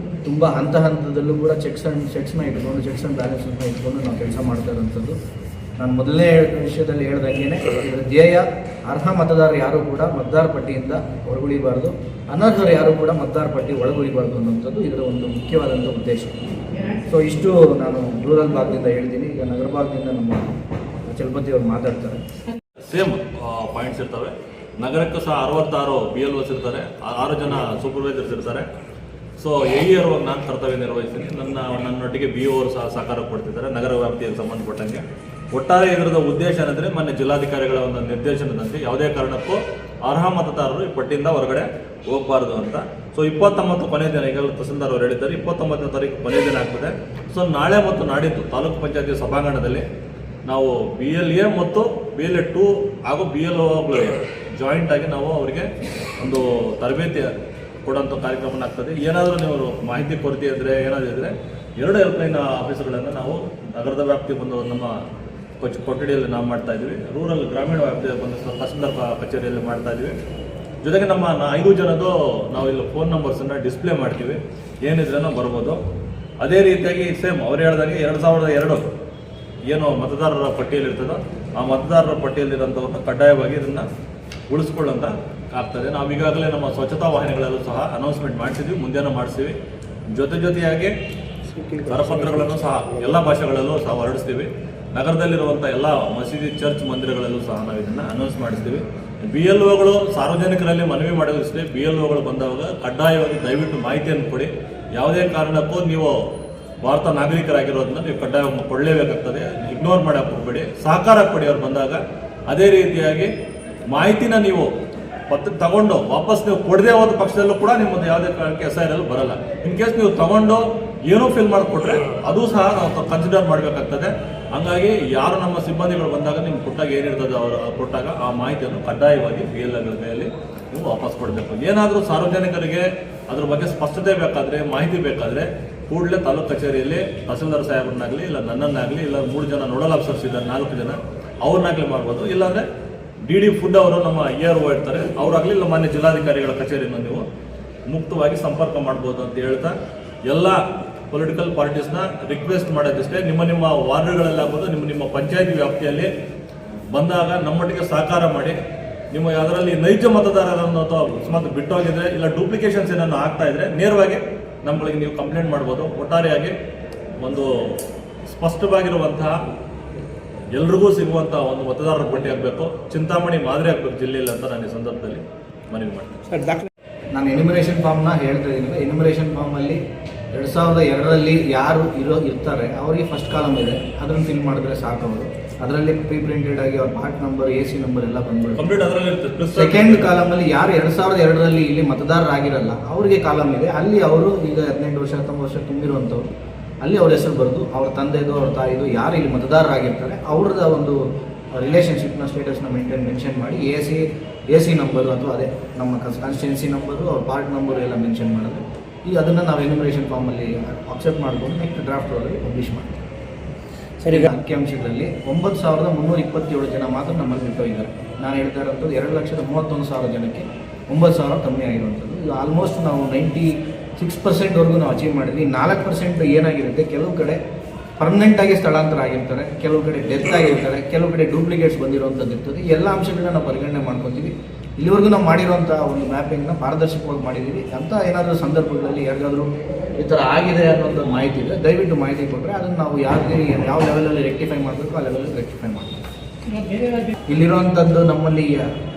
ತುಂಬ ಹಂತದಲ್ಲೂ ಕೂಡ ಚೆಕ್ಸ್ ಆ್ಯಂಡ್ ಬ್ಯಾಲೆನ್ಸನ್ನು ಇಟ್ಕೊಂಡು ನಾವು ಕೆಲಸ ಮಾಡ್ತಾ ಇರೋಂಥದ್ದು. ನಾನು ಮೊದಲನೇ ವಿಷಯದಲ್ಲಿ ಹೇಳ್ದಂಗೆ ಇದರ ಧ್ಯೇಯ ಅರ್ಹ ಮತದಾರರು ಯಾರೂ ಕೂಡ ಮತದಾರ ಪಟ್ಟಿಯಿಂದ ಹೊರಗುಳಿಬಾರ್ದು, ಅನರ್ಹರು ಯಾರೂ ಕೂಡ ಮತದಾರ ಪಟ್ಟಿ ಒಳಗುಳಿಬಾರ್ದು ಅನ್ನೋಂಥದ್ದು ಇದರ ಒಂದು ಮುಖ್ಯವಾದಂಥ ಉದ್ದೇಶ. ಸೊ ಇಷ್ಟು ನಾನು ರೂರಲ್ ಭಾಗದಿಂದ ಹೇಳ್ತೀನಿ. ಈಗ ನಗರ ಭಾಗದಿಂದ ನಮ್ಮ ಚಲಪತಿ ಅವರು ಮಾತಾಡ್ತಾರೆ. ಸೇಮ್ ಪಾಯಿಂಟ್ಸ್ ಇರ್ತವೆ. ನಗರಕ್ಕೂ ಸಹ 66 BLOs ಇರ್ತಾರೆ, 6 ಜನ ಸೂಪರ್ವೈಸರ್ಸ್ ಇರ್ತಾರೆ. ಸೊ AERO ನಾನು ಕರ್ತವ್ಯ ನಿರ್ವಹಿಸ್ತೀನಿ. ನನ್ನೊಟ್ಟಿಗೆ BO ಅವರು ಸಹ ಸಹಕಾರ ಕೊಡ್ತಿದ್ದಾರೆ ನಗರ ವ್ಯಾಪ್ತಿಗೆ ಸಂಬಂಧಪಟ್ಟಂಗೆ. ಒಟ್ಟಾರೆ ಇದರದ ಉದ್ದೇಶ ಏನಂದರೆ ಮೊನ್ನೆ ಜಿಲ್ಲಾಧಿಕಾರಿಗಳ ಒಂದು ನಿರ್ದೇಶನದಂತೆ ಯಾವುದೇ ಕಾರಣಕ್ಕೂ ಅರ್ಹ ಮತದಾರರು ಈ ಪಟ್ಟಿಯಿಂದ ಹೊರಗಡೆ ಹೋಗಬಾರ್ದು ಅಂತ. ಸೊ 29 ಕೊನೆಯ ದಿನ, ಈಗಾಗಲೇ ತಹಸೀಲ್ದಾರ್ ಅವರು ಹೇಳಿದ್ದಾರೆ 29ನೇ ತಾರೀಕು ಕೊನೆಯ ದಿನ ಆಗ್ತದೆ. ಸೊ ನಾಳೆ ಮತ್ತು ನಾಡಿದ್ದು ತಾಲೂಕು ಪಂಚಾಯತಿ ಸಭಾಂಗಣದಲ್ಲಿ ನಾವು BLA ಮತ್ತು BLA 2 ಹಾಗೂ BLOಗಳಿಗೆ ಜಾಯಿಂಟ್ ಆಗಿ ನಾವು ಅವರಿಗೆ ಒಂದು ತರಬೇತಿ ಕೊಡೋಂಥ ಕಾರ್ಯಕ್ರಮ ಆಗ್ತದೆ. ಏನಾದರೂ ನೀವು ಮಾಹಿತಿ ಕೊರತೆ ಇದ್ದರೆ ಏನಾದರೂ ಇದ್ದರೆ 2 ಹೆಲ್ಪ್ಲೈನ್ ಆಫೀಸ್ಗಳನ್ನು ನಾವು ನಗರದ ವ್ಯಾಪ್ತಿಗೆ ಬಂದು ನಮ್ಮ ಕೊಠಡಿಯಲ್ಲಿ ನಾವು ಮಾಡ್ತಾ ಇದ್ದೀವಿ. ರೂರಲ್ ಗ್ರಾಮೀಣ ವ್ಯಾಪ್ತಿಗೆ ಬಂದು ತಹಸೀಲ್ದಾರ್ ಕಚೇರಿಯಲ್ಲಿ ಮಾಡ್ತಾ ಇದ್ದೀವಿ. ಜೊತೆಗೆ ನಮ್ಮ 5 ಜನದ್ದು ನಾವು ಇಲ್ಲಿ ಫೋನ್ ನಂಬರ್ಸನ್ನು ಡಿಸ್ಪ್ಲೇ ಮಾಡ್ತೀವಿ, ಏನಿದ್ರೆ ನಾವು ಬರ್ಬೋದು. ಅದೇ ರೀತಿಯಾಗಿ ಸೇಮ್ ಅವ್ರು ಹೇಳಿದಾಗೆ 2002 ಏನು ಮತದಾರರ ಪಟ್ಟಿಯಲ್ಲಿರ್ತದೋ ಆ ಮತದಾರರ ಪಟ್ಟಿಯಲ್ಲಿರೋಂಥವ್ರನ್ನ ಕಡ್ಡಾಯವಾಗಿ ಇದನ್ನು ಉಳಿಸ್ಕೊಳ್ಳೋಂಥ ಆಗ್ತದೆ. ನಾವು ಈಗಾಗಲೇ ನಮ್ಮ ಸ್ವಚ್ಛತಾ ವಾಹಿನಿಗಳಲ್ಲೂ ಸಹ ಅನೌನ್ಸ್ಮೆಂಟ್ ಮಾಡಿಸಿದ್ವಿ, ಮುಂದೆನೂ ಮಾಡಿಸ್ತೀವಿ. ಜೊತೆಗೆ ಕರಪತ್ರಗಳನ್ನು ಸಹ ಎಲ್ಲ ಭಾಷೆಗಳಲ್ಲೂ ಸಹ ಹೊರಡಿಸ್ತೀವಿ. ನಗರದಲ್ಲಿರುವಂಥ ಎಲ್ಲ ಮಸೀದಿ, ಚರ್ಚ್, ಮಂದಿರಗಳಲ್ಲೂ ಸಹ ನಾವು ಇದನ್ನು ಅನೌನ್ಸ್ ಮಾಡಿಸ್ತೀವಿ. BLOಗಳು ಸಾರ್ವಜನಿಕರಲ್ಲಿ ಮನವಿ ಮಾಡೋದಿಷ್ಟೇ, BLOಗಳು ಬಂದಾಗ ಕಡ್ಡಾಯವಾಗಿ ದಯವಿಟ್ಟು ಮಾಹಿತಿಯನ್ನು ಕೊಡಿ. ಯಾವುದೇ ಕಾರಣಕ್ಕೂ ನೀವು ಭಾರತ ನಾಗರಿಕರಾಗಿರೋದನ್ನ ನೀವು ಕಡ್ಡಾಯವಾಗಿ ಕೊಡಲೇಬೇಕಾಗ್ತದೆ. ಇಗ್ನೋರ್ ಮಾಡಕ್ಕೆ ಹೋಗಬೇಡಿ, ಸಹಕಾರ ಕೊಡಿ ಅವ್ರು ಬಂದಾಗ. ಅದೇ ರೀತಿಯಾಗಿ ಮಾಹಿತಿನ ನೀವು ತಗೊಂಡು ವಾಪಸ್ ನೀವು ಕೊಡದೆ ಹೋದ ಪಕ್ಷದಲ್ಲೂ ಕೂಡ ನಿಮ್ಮದು ಯಾವುದೇ ಕಾರಣಕ್ಕೆ SIR ಬರಲ್ಲ. ಇನ್ ಕೇಸ್ ನೀವು ತಗೊಂಡು ಏನೋ ಫಿಲ್ ಮಾಡಿಕೊಟ್ರೆ ಅದು ಸಹ ನಾವು ಕನ್ಸಿಡರ್ ಮಾಡಬೇಕಾಗ್ತದೆ. ಹಂಗಾಗಿ ಯಾರು ನಮ್ಮ ಸಿಬ್ಬಂದಿಗಳು ಬಂದಾಗ ನಿಮ್ಮ ಕೊಟ್ಟಾಗ ಏನಿರ್ತದೆ ಅವರು ಕೊಟ್ಟಾಗ ಆ ಮಾಹಿತಿಯನ್ನು ಕಡ್ಡಾಯವಾಗಿ BLOಗಳ ಕೈಯಲ್ಲಿ ನೀವು ವಾಪಸ್ ಕೊಡಬೇಕು. ಏನಾದರೂ ಸಾರ್ವಜನಿಕರಿಗೆ ಅದ್ರ ಬಗ್ಗೆ ಸ್ಪಷ್ಟತೆ ಬೇಕಾದರೆ, ಮಾಹಿತಿ ಬೇಕಾದರೆ ಕೂಡಲೇ ತಾಲೂಕು ಕಚೇರಿಯಲ್ಲಿ ತಹಸೀಲ್ದಾರ್ ಸಾಹೇಬ್ರನ್ನಾಗಲಿ ಇಲ್ಲ ನನ್ನನ್ನಾಗಲಿ ಇಲ್ಲ 3 ಜನ ನೋಡಲ್ ಆಫೀಸರ್ಸ್ ಇದ್ದಾರೆ 4 ಜನ ಅವ್ರನ್ನಾಗಲಿ ಮಾಡ್ಬೋದು. ಇಲ್ಲಾಂದರೆ DD ಫುಡ್ ಅವರು ನಮ್ಮ ERO ಇರ್ತಾರೆ ಅವರಾಗಲಿ ಇಲ್ಲ ಮಾನ್ಯ ಜಿಲ್ಲಾಧಿಕಾರಿಗಳ ಕಚೇರಿಯನ್ನು ನೀವು ಮುಕ್ತವಾಗಿ ಸಂಪರ್ಕ ಮಾಡ್ಬೋದು ಅಂತ ಹೇಳ್ತಾ ಎಲ್ಲ ಪೊಲಿಟಿಕಲ್ ಪಾರ್ಟೀಸ್ನ ರಿಕ್ವೆಸ್ಟ್ ಮಾಡೋದಿಷ್ಟೇ, ನಿಮ್ಮ ವಾರ್ಡ್ಗಳಲ್ಲಾಗ್ಬೋದು, ನಿಮ್ಮ ಪಂಚಾಯತಿ ವ್ಯಾಪ್ತಿಯಲ್ಲಿ ಬಂದಾಗ ನಮ್ಮೊಟ್ಟಿಗೆ ಸಹಕಾರ ಮಾಡಿ. ನಿಮ್ಮ ಅದರಲ್ಲಿ ನೈಜ ಮತದಾರರನ್ನು ಅಥವಾ ಅಕಸ್ಮಾತ್ ಬಿಟ್ಟೋಗಿದ್ರೆ ಇಲ್ಲ ಡೂಪ್ಲಿಕೇಶನ್ಸ್ ಏನನ್ನು ಆಗ್ತಾ ಇದ್ರೆ ನೇರವಾಗಿ ನಮ್ಮಗಳಿಗೆ ನೀವು ಕಂಪ್ಲೇಂಟ್ ಮಾಡ್ಬೋದು. ಒಟ್ಟಾರೆಯಾಗಿ ಒಂದು ಸ್ಪಷ್ಟವಾಗಿರುವಂತಹ ಎಲ್ರಿಗೂ ಸಿಗುವಂತಹ ಒಂದು ಮತದಾರರ ಪಟ್ಟಿ ಆಗಬೇಕು, ಚಿಂತಾಮಣಿ ಮಾದರಿ ಆಗಬೇಕು ಜಿಲ್ಲೆಯಲ್ಲಿ ಅಂತ ನಾನು ಈ ಸಂದರ್ಭದಲ್ಲಿ ಮನವಿ ಮಾಡ್ತೀನಿ. ನಾನು ಎನ್ಯುಮರೇಷನ್ ಫಾರ್ಮ್ನ ಹೇಳ್ತಾ ಇದ್ದೀನಿ. ಎನ್ಯುಮರೇಷನ್ ಫಾರ್ಮಲ್ಲಿ 2002ರಲ್ಲಿ ಯಾರು ಇರ್ತಾರೆ ಅವರಿಗೆ ಫಸ್ಟ್ ಕಾಲಮ್ ಇದೆ, ಅದನ್ನು ಫಿಲ್ ಮಾಡಿದ್ರೆ ಸಾಕು. ಅವರು ಅದರಲ್ಲಿ ಪ್ರೀ ಪ್ರಿಂಟೆಡ್ ಆಗಿ ಅವ್ರ ಪಾರ್ಟ್ ನಂಬರ್, AC ನಂಬರ್ ಎಲ್ಲ ಬಂದ್ಬಿಡುತ್ತೆ. ಸೆಕೆಂಡ್ ಕಾಲಮಲ್ಲಿ ಯಾರು 2002ರಲ್ಲಿ ಇಲ್ಲಿ ಮತದಾರರಾಗಿರಲ್ಲ ಅವರಿಗೆ ಕಾಲಮ್ ಇದೆ. ಅಲ್ಲಿ ಅವರು ಈಗ 18 ವರ್ಷ 19 ವರ್ಷ ತುಂಬಿರುವಂಥವ್ರು ಅಲ್ಲಿ ಅವ್ರ ಹೆಸರು ಬರೆದು ಅವ್ರ ತಂದೆದು ಅವ್ರ ತಾಯಿದು ಯಾರು ಇಲ್ಲಿ ಮತದಾರರಾಗಿರ್ತಾರೆ ಅವ್ರದ್ದು ಒಂದು ರಿಲೇಷನ್ಶಿಪ್ನ ಸ್ಟೇಟಸ್ನ ಮೆನ್ಷನ್ ಮಾಡಿ AC ನಂಬರು ಅಥವಾ ಅದೇ ನಮ್ಮ ಕಾನ್ಸ್ಟಿಟ್ಯೂನ್ಸಿ ನಂಬರು ಅವ್ರ ಪಾರ್ಟ್ ನಂಬರು ಎಲ್ಲ ಮೆನ್ಷನ್ ಮಾಡೋದು. ಈಗ ಅದನ್ನು ನಾವು ಎನ್ಯುಮರೇಷನ್ ಫಾರ್ಮಲ್ಲಿ ಅಕ್ಸೆಪ್ಟ್ ಮಾಡಿಕೊಂಡು ನೆಕ್ಸ್ಟ್ ಡ್ರಾಫ್ಟ್ ಒಳಗೆ ಪಬ್ಲಿಷ್ ಮಾಡ್ತೀವಿ. ಸರಿ, ಈಗ ಅಂಕಿಅಂಶದಲ್ಲಿ 9,327 ಜನ ಮಾತ್ರ ನಮ್ಮಲ್ಲಿ ಬಿಟ್ಟೋಗಿದ್ದಾರೆ. ನಾನು ಹೇಳ್ತಾ ಇರೋಂಥದ್ದು 2,31,000 ಜನಕ್ಕೆ 9,000 ಕಮ್ಮಿ ಆಗಿರುವಂಥದ್ದು. ಇದು ಆಲ್ಮೋಸ್ಟ್ ನಾವು 96%ವರೆಗೂ ನಾವು ಅಚೀವ್ ಮಾಡಿದ್ವಿ. 4% ಏನಾಗಿರುತ್ತೆ, ಕೆಲವು ಕಡೆ ಪರ್ಮನೆಂಟಾಗಿ ಸ್ಥಳಾಂತರ ಆಗಿರ್ತಾರೆ, ಕೆಲವು ಕಡೆ ಡೆತ್ ಆಗಿರ್ತಾರೆ, ಕೆಲವು ಕಡೆ ಡೂಪ್ಲಿಕೇಟ್ಸ್ ಬಂದಿರುವಂಥದ್ದು ಇರ್ತದೆ. ಎಲ್ಲ ಅಂಶಗಳನ್ನ ನಾವು ಪರಿಗಣನೆ ಮಾಡ್ಕೊತೀವಿ. ಇಲ್ಲಿವರೆಗೂ ನಾವು ಮಾಡಿರೋಂಥ ಒಂದು ಮ್ಯಾಪಿಂಗ್ನ ಪಾರದರ್ಶಕವಾಗಿ ಮಾಡಿದ್ದೀವಿ. ಅಂತ ಏನಾದರೂ ಸಂದರ್ಭಗಳಲ್ಲಿ ಯಾರಿಗಾದರೂ ಈ ಥರ ಆಗಿದೆ ಅನ್ನೋಂಥ ಮಾಹಿತಿ ಇದೆ, ದಯವಿಟ್ಟು ಮಾಹಿತಿ ಕೊಟ್ಟರೆ ಅದನ್ನು ನಾವು ಯಾವ ಲೆವೆಲಲ್ಲಿ ರೆಕ್ಟಿಫೈ ಮಾಡಬೇಕು ಆ ಲೆವೆಲಲ್ಲಿ ರೆಕ್ಟಿಫೈ ಮಾಡ್ತೀವಿ. ಇಲ್ಲಿರುವಂಥದ್ದು ನಮ್ಮಲ್ಲಿ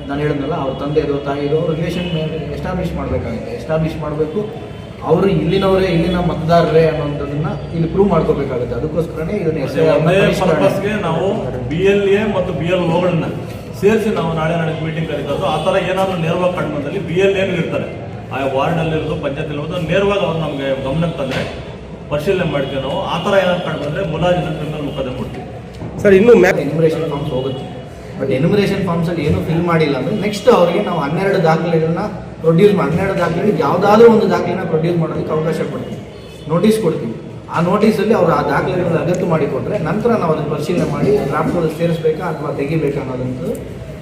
ನಾನು ಹೇಳಿದ್ನಲ್ಲ, ಅವ್ರ ತಂದೆದು ತಾಯಿದು ರಿಲೇಷನ್ ಎಸ್ಟಾಬ್ಲಿಷ್ ಮಾಡಬೇಕಾಗುತ್ತೆ. ಎಸ್ಟಾಬ್ಲಿಷ್ ಮಾಡಬೇಕು, ಅವರು ಇಲ್ಲಿನವರೇ, ಇಲ್ಲಿನ ಮತದಾರರೇ ಅನ್ನೋಂಥದ್ದನ್ನ ಇಲ್ಲಿ ಪ್ರೂವ್ ಮಾಡ್ಕೋಬೇಕಾಗುತ್ತೆ. ಅದಕ್ಕೋಸ್ಕರನೇ ಇದನ್ನ ಪರ್ಪಸ್ಗೆ ನಾವು BLA ಮತ್ತು BLOಗಳನ್ನ ಸೇರಿಸಿ ನಾವು ನಾಳೆ ಮೀಟಿಂಗ್ ಕರೀತದ್ದು. ಆ ಥರ ಏನಾದರೂ ನೇರವಾಗಿ ಕಂಡು ಬಂದಲ್ಲಿ BLA ಇರ್ತಾರೆ ಆ ವಾರ್ಡಲ್ಲಿರೋದು ಪಂಚಾಯತಿಲಿರೋದು ನೇರವಾಗಿ ಅವ್ರು ನಮಗೆ ಗಮನಕ್ಕೆ ತಂದರೆ ಪರಿಶೀಲನೆ ಮಾಡ್ತೀವಿ ನಾವು. ಆ ಥರ ಏನಾದ್ರು ಕಂಡು ಬಂದರೆ ಮುಲಾಜಿನ ಕ್ರಿಮಿನಲ್ ಮೊಕದ್ದಮೆ ಕೊಡ್ತೀವಿ. ಸರ್, ಇನ್ನೂ ಎನ್ಯುಮರೇಷನ್ ಫಾರ್ಮ್ಸ್ ಹೋಗುತ್ತೆ, ಬಟ್ ಎನ್ಯುಮರೇಷನ್ ಫಾರ್ಮ್ಸಲ್ಲಿ ಏನೂ ಫಿಲ್ ಮಾಡಿಲ್ಲ ಅಂದರೆ ನೆಕ್ಸ್ಟ್ ಅವರಿಗೆ ನಾವು 12 ದಾಖಲೆಗಳನ್ನ ಪ್ರೊಡ್ಯೂಸ್ ಮಾಡಿ 12 ದಾಖಲೆಗಳು ಯಾವುದಾದ್ರೂ ಒಂದು ದಾಖಲೆನ ಪ್ರೊಡ್ಯೂಸ್ ಮಾಡೋದಕ್ಕೆ ಅವಕಾಶ ಕೊಡ್ತೀವಿ, ನೋಟಿಸ್ ಕೊಡ್ತೀವಿ. ಆ ನೋಟಿಸಲ್ಲಿ ಅವರು ಆ ದಾಖಲೆಗಳನ್ನ ಅಗತ್ಯ ಮಾಡಿಕೊಟ್ರೆ ನಂತರ ನಾವು ಅದನ್ನು ಪರಿಶೀಲನೆ ಮಾಡಿ ಡ್ರಾಫ್ಟ್ ಸೇರಿಸಬೇಕಾ ಅಥವಾ ತೆಗಿಬೇಕಾ ಅನ್ನೋದಂಥದ್ದು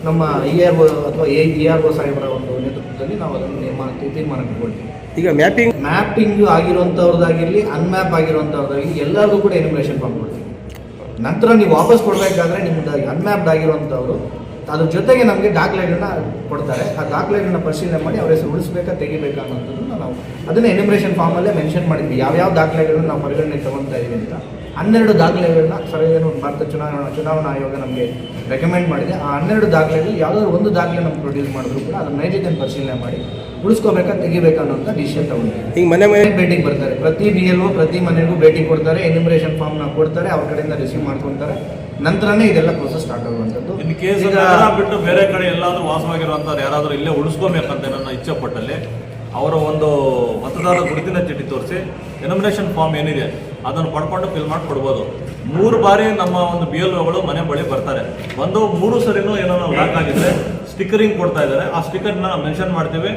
ನಮ್ಮ ERO ಅಥವಾ ERO ಸಾಹೇಬರ ಒಂದು ನೇತೃತ್ವದಲ್ಲಿ ನಾವು ಅದನ್ನು ತೀರ್ಮಾನ ಕೊಡ್ತೀವಿ. ಈಗ ಮ್ಯಾಪಿಂಗ್ ಆಗಿರುವಂಥವ್ರದ್ದಾಗಿರಲಿ ಅನ್ಮ್ಯಾಪ್ ಆಗಿರುವಂಥವ್ರದ್ದಾಗಿರಲಿ ಎಲ್ಲರಿಗೂ ಕೂಡ ಎನ್ಯುಮರೇಷನ್ ಫಾರ್ಮ್ ಕೊಡ್ತೀವಿ. ನಂತರ ನೀವು ವಾಪಸ್ ಕೊಡಬೇಕಾದ್ರೆ ನಿಮ್ಮದು ಅನ್ಮ್ಯಾಪ್ಡ್ ಆಗಿರುವಂಥವ್ರು ಅದ್ರ ಜೊತೆಗೆ ನಮಗೆ ದಾಖಲೆಗಳನ್ನ ಕೊಡ್ತಾರೆ. ಆ ದಾಖಲೆಗಳನ್ನ ಪರಿಶೀಲನೆ ಮಾಡಿ ಅವ್ರ ಹೆಸರು ಉಳಿಸ್ಬೇಕಾ ತೆಗಿಬೇಕಾ ಅನ್ನೋಂಥದ್ದನ್ನು ನಾವು ಅದನ್ನು ಎನ್ಯುಮರೇಷನ್ ಫಾರ್ಮಲ್ಲೇ ಮೆನ್ಷನ್ ಮಾಡಿದ್ವಿ. ಯಾವ್ಯಾವ ದಾಖಲೆಗಳನ್ನ ನಾವು ಪರಿಗಣನೆ ತಗೊಳ್ತಾ ಇದ್ದೀವಿ ಅಂತ 12 ದಾಖಲೆಗಳನ್ನ ಭಾರತ ಚುನಾವಣಾ ಆಯೋಗ ನಮಗೆ ರೆಕಮೆಂಡ್ ಮಾಡಿದೆ. ಆ 12 ದಾಖಲೆಗಳಲ್ಲಿ ಯಾವುದಾದ್ರು ಒಂದು ದಾಖಲೆ ನಮ್ಗೆ ಪ್ರೊಡ್ಯೂಸ್ ಮಾಡಿದ್ರು ಕೂಡ ಅದನ್ನ ನೈಜತೆಯನ್ನು ಪರಿಶೀಲನೆ ಮಾಡಿ ಉಳಿಸ್ಕೋಬೇಕಾ ತೆಗಿಬೇಕಾ ಅನ್ನೋಂಥ ಡಿಸಿಷನ್ ತಗೊಂಡಿದ್ದೀವಿ. ಈಗ ಮನೆ ಭೇಟಿಗೆ ಬರ್ತಾರೆ, ಪ್ರತಿ BLO ಪ್ರತಿ ಮನೆಗೂ ಭೇಟಿ ಕೊಡ್ತಾರೆ, ಎನ್ಯುಮರೇಷನ್ ಫಾರ್ಮ್ನ ಕೊಡ್ತಾರೆ, ಅವ್ರ ಕಡೆಯಿಂದ ರಿಸೀವ್ ಮಾಡ್ಕೊತಾರೆ. ನಂತರನೇ ಇದೆಲ್ಲ ಪ್ರೋಸೆಸ್ ಸ್ಟಾರ್ಟ್ ಆಗುವಂಥದ್ದು. ಇನ್ ಕೇಸ್ ಬಿಟ್ಟು ಬೇರೆ ಕಡೆ ಎಲ್ಲಾದ್ರೂ ವಾಸವಾಗಿರುವಂಥವ್ರು ಯಾರಾದರೂ ಇಲ್ಲೇ ಉಳಿಸ್ಕೋಬೇಕಂತ ನನ್ನ ಇಚ್ಛೆ ಪಟ್ಟಲ್ಲಿ ಅವರ ಒಂದು ಮತದಾರರ ಗುರುತಿನ ಚೀಟಿ ತೋರಿಸಿ ಎನ್ಯುಮರೇಷನ್ ಫಾರ್ಮ್ ಏನಿದೆ ಅದನ್ನು ಪಡ್ಕೊಂಡು ಫಿಲ್ ಮಾಡಿ ಕೊಡ್ಬೋದು. 3 ಬಾರಿ ನಮ್ಮ ಒಂದು BLOಗಳು ಮನೆ ಬಳಿ ಬರ್ತಾರೆ. ಬಂದು 3 ಸರಿನೂ ಏನೋ ಲಾಕ್ ಆಗಿದ್ರೆ ಸ್ಟಿಕ್ಕರಿಂಗ್ ಕೊಡ್ತಾ ಇದ್ದಾರೆ. ಆ ಸ್ಟಿಕ್ಕರ್ನ ಮೆನ್ಷನ್ ಮಾಡ್ತೀವಿ,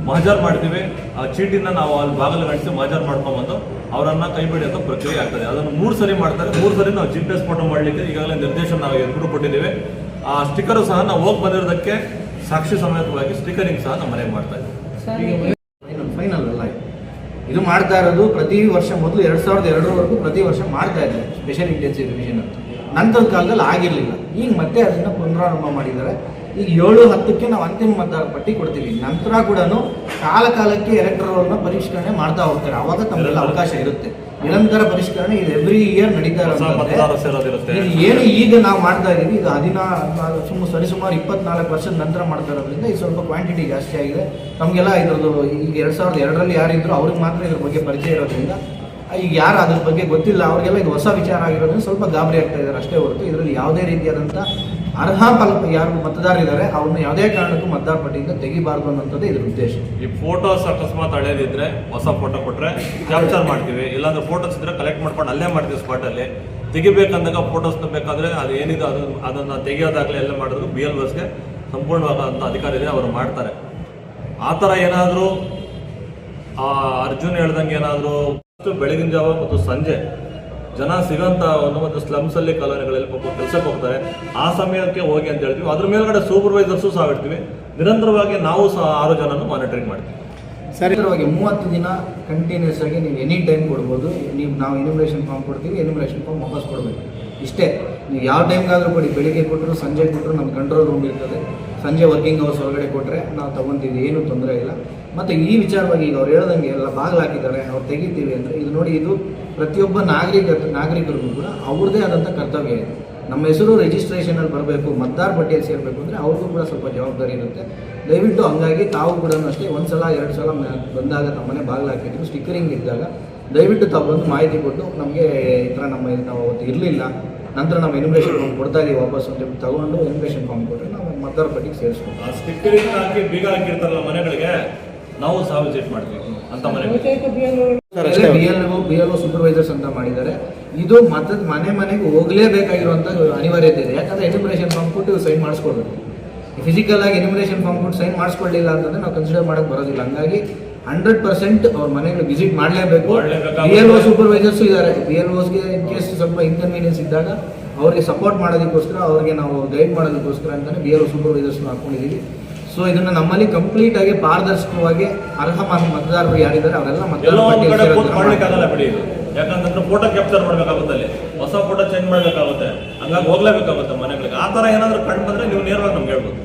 ಮಹಜರ್ ಮಾಡ್ತೀವಿ. ಆ ಚೀಟಿನ ನಾವು ಅಲ್ಲಿ ಬಾಗಿಲು ಗಂಟಿಸಿ ಮಹಜರ್ ಮಾಡ್ಕೊಂಡ್ಬಂದು ಅವರನ್ನು ಕೈ ಬಿಡಿಯೋ ಪ್ರಕ್ರಿಯೆ ಆಗ್ತದೆ. ಅದನ್ನು 3 ಸರಿ ಮಾಡ್ತಾರೆ. 3 ಸರಿ ನಾವು GPS ಫೋಟೋ ಮಾಡಲಿಕ್ಕೆ ಈಗಾಗಲೇ ನಿರ್ದೇಶನ ನಾವು ಎದುರು ಕೊಟ್ಟಿದ್ದೀವಿ. ಆ ಸ್ಟಿಕ್ಕರು ಸಹ ನಾವು ಹೋಗಿ ಬಂದಿರೋದಕ್ಕೆ ಸಾಕ್ಷಿ ಸಮೇತವಾಗಿ ಸ್ಟಿಕ್ಕರಿಂಗ್ ಸಹ ನಮ್ಮ ಮನೆಗೆ ಮಾಡ್ತಾ ಇದ್ದೀವಿ. ಫೈನಲ್ ಅಲ್ಲ ಇದು ಮಾಡ್ತಾ ಇರೋದು ಪ್ರತಿ ವರ್ಷ. ಮೊದಲು 2002ರವರೆಗೂ ಪ್ರತಿ ವರ್ಷ ಮಾಡ್ತಾ ಇದ್ದಾರೆ ಸ್ಪೆಷಲ್ ಇಂಟೆನ್ಸಿವ್ ರಿವಿಷನ್ ಅಂತ. ನಂತರದ ಕಾಲದಲ್ಲಿ ಆಗಿರಲಿಲ್ಲ. ಈಗ ಮತ್ತೆ ಅದನ್ನು ಪುನರಾರಂಭ ಮಾಡಿದ್ದಾರೆ. ಈಗ 7-10ಕ್ಕೆ ನಾವು ಅಂತಿಮ ಮತದಾರ ಪಟ್ಟಿ ಕೊಡ್ತೀವಿ. ನಂತರ ಕೂಡ ಕಾಲಕ್ಕೆ ಎಲೆಕ್ಟ್ರೋಲ್ನ ಪರಿಷ್ಕರಣೆ ಮಾಡ್ತಾ ಹೋಗ್ತಾರೆ. ಆವಾಗ ತಮಗೆಲ್ಲ ಅವಕಾಶ ಇರುತ್ತೆ. ನಿರಂತರ ಪರಿಷ್ಕರಣೆ ಇದು ಎವ್ರಿ ಇಯರ್ ನಡೀತಾ ಇರೋದು. ಇದು ಏನು ಈಗ ನಾವು ಮಾಡ್ತಾ ಇದ್ದೀವಿ ಇದು ಸರಿಸುಮಾರು 24 ವರ್ಷದ ನಂತರ ಮಾಡ್ತಾ ಇರೋದ್ರಿಂದ ಇದು ಸ್ವಲ್ಪ ಕ್ವಾಂಟಿಟಿ ಜಾಸ್ತಿ ಆಗಿದೆ. ನಮಗೆಲ್ಲ ಇದ್ರದ್ದು ಈಗ 2002ರಲ್ಲಿ ಯಾರಿದ್ರು ಅವ್ರಿಗೆ ಮಾತ್ರ ಇದ್ರ ಬಗ್ಗೆ ಪರಿಚಯ ಇರೋದ್ರಿಂದ ಈಗ ಯಾರು ಅದ್ರ ಬಗ್ಗೆ ಗೊತ್ತಿಲ್ಲ ಅವ್ರಿಗೆಲ್ಲ ಇದು ಹೊಸ ವಿಚಾರ ಆಗಿರೋದ್ರಿಂದ ಸ್ವಲ್ಪ ಗಾಬರಿ ಆಗ್ತಾ ಇದ್ದಾರೆ ಅಷ್ಟೇ ಹೊರತು ಇದರಲ್ಲಿ ಯಾವುದೇ ರೀತಿಯಾದಂಥ ಅರ್ಹ ಯಾರು ಮತದಾರರಿದ್ದಾರೆ ಅವ್ರನ್ನ ಯಾವುದೇ ಕಾರಣಕ್ಕೂ ಮತದಾರ ಪಟ್ಟಿಯಿಂದ ತೆಗಿಬಾರ್ದು ಅನ್ನೋಂಥದ್ದು ಇದ್ರ ಉದ್ದೇಶ. ಈ ಫೋಟೋಸ್ ಅಕಸ್ಮಾತ್ ಹಳೇದಿದ್ರೆ ಹೊಸ ಫೋಟೋ ಕೊಟ್ಟರೆ ಕ್ಯಾಪ್ಚರ್ ಮಾಡ್ತೀವಿ, ಇಲ್ಲಾಂದ್ರೆ ಫೋಟೋಸ್ ಇದ್ರೆ ಕಲೆಕ್ಟ್ ಮಾಡ್ಕೊಂಡು ಅಲ್ಲೇ ಮಾಡ್ತೀವಿ ಸ್ಪಾಟಲ್ಲಿ. ತೆಗಿಬೇಕಂದಾಗ ಫೋಟೋಸ್ನ ಬೇಕಾದರೆ ಅದು ಏನಿದೆ ಅದನ್ನು ತೆಗಿಯೋದಾಗಲಿ ಎಲ್ಲ ಮಾಡಿದ್ರು BLOಸ್ಗೆ ಸಂಪೂರ್ಣವಾದಂಥ ಅಧಿಕಾರ ಇದೆ, ಅವರು ಮಾಡ್ತಾರೆ. ಆ ಥರ ಏನಾದರೂ ಅರ್ಜುನ್ ಹೇಳ್ದಂಗೆ ಏನಾದರೂ ಬೆಳಗಿನ ಜಾವ ಮತ್ತು ಸಂಜೆ ಜನ ಸಿಗೋಂಥ ಒಂದು ಮತ್ತು ಸ್ಲಮ್ಸಲ್ಲಿ ಕಾಲೋನಿಗಳಲ್ಲಿ ಕೆಲಸಕ್ಕೆ ಹೋಗ್ತಾರೆ, ಆ ಸಮಯಕ್ಕೆ ಹೋಗಿ ಅಂತ ಹೇಳ್ತೀವಿ. ಅದ್ರ ಮೇಲ್ಗಡೆ ಸೂಪರ್ವೈಸರ್ಸು ಸಹ ಇಡ್ತೀವಿ. ನಿರಂತರವಾಗಿ ನಾವು ಸಹ 6 ಜನನು ಮಾನಿಟರಿಂಗ್ ಮಾಡ್ತೀವಿ. ಸರಿಯಾಗಿ 30 ದಿನ ಕಂಟಿನ್ಯೂಸ್ ಆಗಿ ನೀವು ಎನಿ ಟೈಮ್ ಕೊಡ್ಬೋದು. ನಾವು ಎನ್ಯುಮರೇಷನ್ ಫಾರ್ಮ್ ಕೊಡ್ತೀವಿ, ಎನ್ಯುಮರೇಷನ್ ಫಾರ್ಮ್ ವಾಪಸ್ ಕೊಡಬೇಕು ಇಷ್ಟೇ. ನೀವು ಯಾವ ಟೈಮ್ಗಾದರೂ ಕೊಡಿ, ಬೆಳಿಗ್ಗೆ ಕೊಟ್ಟರು ಸಂಜೆ ಕೊಟ್ಟರು ನಮ್ಮ ಕಂಟ್ರೋಲ್ ರೂಮ್ ಇರ್ತದೆ. ಸಂಜೆ ವರ್ಕಿಂಗ್ ಅವರ್ಸ್ ಒಳಗಡೆ ಕೊಟ್ಟರೆ ನಾವು ತೊಗೊತೀವಿ, ಏನೂ ತೊಂದರೆ ಇಲ್ಲ. ಮತ್ತು ಈ ವಿಚಾರವಾಗಿ ಈಗ ಅವ್ರು ಹೇಳ್ದಂಗೆ ಎಲ್ಲ ಬಾಗಿಲು ಹಾಕಿದ್ದಾರೆ, ಅವ್ರು ತೆಗಿತೀವಿ ಅಂದರೆ ಇದು ನೋಡಿ, ಇದು ಪ್ರತಿಯೊಬ್ಬ ನಾಗರಿಕರಿಗೂ ಕೂಡ ಅವ್ರದ್ದೇ ಆದಂಥ ಕರ್ತವ್ಯ ಇದೆ. ನಮ್ಮ ಹೆಸರು ರಿಜಿಸ್ಟ್ರೇಷನಲ್ಲಿ ಬರಬೇಕು, ಮತದಾರ ಪಟ್ಟಿಯಲ್ಲಿ ಸೇರಬೇಕು ಅಂದರೆ ಅವ್ರಿಗೂ ಕೂಡ ಸ್ವಲ್ಪ ಜವಾಬ್ದಾರಿ ಇರುತ್ತೆ. ದಯವಿಟ್ಟು ಹಂಗಾಗಿ ತಾವು ಕೂಡ ಅಷ್ಟೇ 1 ಸಲ 2 ಸಲ ಬಂದಾಗ ನಮ್ಮನೆ ಬಾಗಿಲು ಹಾಕಿದ್ರು ಸ್ಟಿಕ್ಕರಿಂಗ್ ಇದ್ದಾಗ ದಯವಿಟ್ಟು ತಾವು ಬಂದು ಮಾಹಿತಿ ಕೊಟ್ಟು ನಮಗೆ ಈ ಥರ ನಾವು ಅವತ್ತು ಇರಲಿಲ್ಲ, ನಂತರ ನಾವು ಎನ್ಯುಮರೇಷನ್ ಫಾರ್ಮ್ ಕೊಡ್ತಾ ಇದೀವಿ ವಾಪಸ್ ಅಂತ ಹೇಳಿ ತಗೊಂಡು ಎನ್ಯುಮರೇಷನ್ ಫಾರ್ಮ್ ಕೊಟ್ಟರೆ ನಾವು ಮತದಾರ ಪಟ್ಟಿಗೆ ಸೇರಿಸ್ಕೊಂಡು ಆ ಸ್ಟಿಕ್ಕರಿಂಗ್ ಹಾಕಿ ಬೀಗ ಹಾಕಿರ್ತಾರಲ್ಲ ಮನೆಗಳಿಗೆ, ನಾವು ಸಹ ವಿಸಿಟ್ ಮಾಡ್ತೀವಿ ಅಂತ ಮನೆಗಳಿಗೆ. BLO ಸೂಪರ್ವೈಸರ್ಸ್ ಅಂತ ಮಾಡಿದ್ದಾರೆ. ಇದು ಮನೆಗೆ ಹೋಗಲೇಬೇಕಾಗಿರುವಂಥ ಅನಿವಾರ್ಯತೆ ಇದೆ. ಯಾಕಂದರೆ ಎನ್ಯುಮರೇಷನ್ ಫಾರ್ಮ್ ಕೊಟ್ಟು ಸೈನ್ ಮಾಡಿಸ್ಕೊಡ್ಬೇಕು. ಫಿಸಿಕಲ್ ಆಗಿ ಎನ್ಯುಮರೇಷನ್ ಫಾರ್ಮ್ ಕೊಟ್ಟು ಸೈನ್ ಮಾಡಿಸ್ಕೊಳ್ಳಿಲ್ಲ ಅಂತಂದರೆ ನಾವು ಕನ್ಸಿಡರ್ ಮಾಡೋಕ್ಕೆ ಬರೋದಿಲ್ಲ. ಹಂಗಾಗಿ 100% ಅವ್ರ ಮನೆಗಳು ವಿಸಿಟ್ ಮಾಡಲೇಬೇಕು. BLO ಸೂಪರ್ವೈಸರ್ಸು ಇದ್ದಾರೆ. BLOಸ್ಗೆ ಇನ್ ಕೇಸ್ ಸ್ವಲ್ಪ ಇನ್ಕನ್ವೀನಿಯನ್ಸ್ ಇದ್ದಾಗ ಅವ್ರಿಗೆ ಸಪೋರ್ಟ್ ಮಾಡೋದಕ್ಕೋಸ್ಕರ, ಅವ್ರಿಗೆ ನಾವು ಗೈಡ್ ಮಾಡೋದಕ್ಕೋಸ್ಕರ ಅಂತಲೇ BLO ಸೂಪರ್ವೈಸರ್ಸ್ನ ಹಾಕ್ಕೊಂಡಿದ್ದೀವಿ. ಸೊ ಇದನ್ನು ನಮ್ಮಲ್ಲಿ ಕಂಪ್ಲೀಟ್ ಆಗಿ ಪಾರದರ್ಶಕವಾಗಿ ಅರ್ಹ ಮತದಾರರು ಯಾರಿದ್ದಾರೆ ಅವರೆಲ್ಲ ಮಾಡ್ಲಿಕ್ಕಾಗಲ್ಲ ಬಿಡಿ, ಯಾಕಂತಂದ್ರೆ ಫೋಟೋ ಕ್ಯಾಪ್ಚರ್ ಮಾಡ್ಬೇಕಾಗುತ್ತೆ, ಅಲ್ಲಿ ಹೊಸ ಫೋಟೋ ಚೇಂಜ್ ಮಾಡ್ಬೇಕಾಗುತ್ತೆ, ಹಂಗಾಗಿ ಹೋಗ್ಲೇಬೇಕಾಗುತ್ತೆ ಮನೆಗಳಿಗೆ. ಆ ಥರ ಏನಾದರೂ ಕಂಡು ಬಂದರೆ ನೀವು ನೇರವಾಗಿ ನಮ್ಗೆ ಹೇಳ್ಬೋದು.